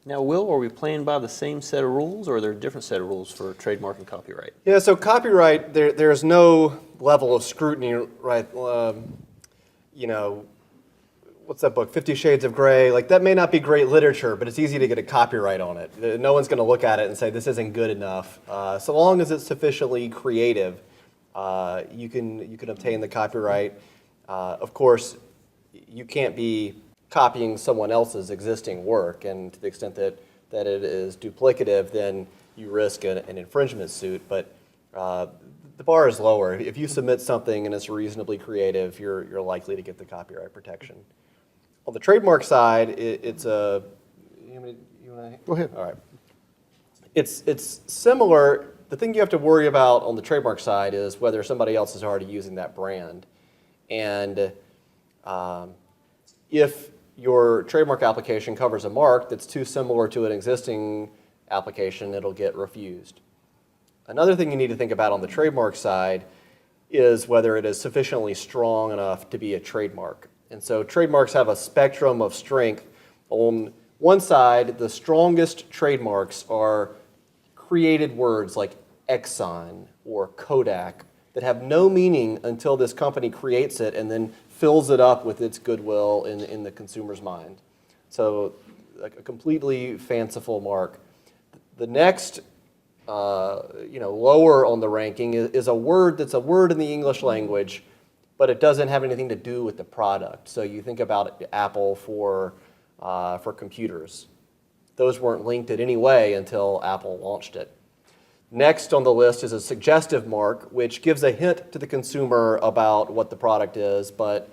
Now, Will, are we playing by the same set of rules, or are there a different set of rules for trademark and copyright? Yeah, so copyright, there's no level of scrutiny, right? You know, what's that book, 50 Shades of Grey? Like, that may not be great literature, but it's easy to get a copyright on it. No one's going to look at it and say, this isn't good enough. So long as it's sufficiently creative, you can obtain the copyright. Of course, you can't be copying someone else's existing work, and to the extent that it is duplicative, then you risk an infringement suit. But the bar is lower. If you submit something and it's reasonably creative, you're likely to get the copyright protection. On the trademark side, it's a. You wanna, Go ahead. All right. It's similar. The thing you have to worry about on the trademark side is whether somebody else is already using that brand, and if your trademark application covers a mark that's too similar to an existing application, it'll get refused. Another thing you need to think about on the trademark side is whether it is sufficiently strong enough to be a trademark. And so trademarks have a spectrum of strength. On one side, the strongest trademarks are created words like Exxon or Kodak that have no meaning until this company creates it and then fills it up with its goodwill in the consumer's mind. So like a completely fanciful mark. The next, lower on the ranking is a word that's a word in the English language, but it doesn't have anything to do with the product. So you think about Apple for computers. Those weren't linked in any way until Apple launched it. Next on the list is a suggestive mark, which gives a hint to the consumer about what the product is, but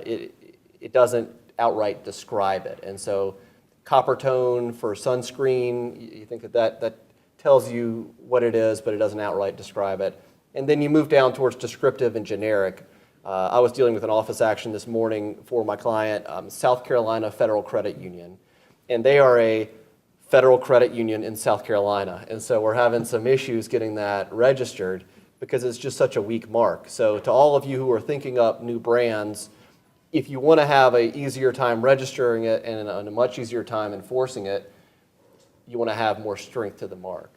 it doesn't outright describe it. And so copper tone for sunscreen, you think that tells you what it is, but it doesn't outright describe it. And then you move down towards descriptive and generic. I was dealing with an office action this morning for my client, South Carolina Federal Credit Union. And they are a federal credit union in South Carolina. And so we're having some issues getting that registered because it's just such a weak mark. So to all of you who are thinking up new brands, if you want to have an easier time registering it and a much easier time enforcing it, you want to have more strength to the mark.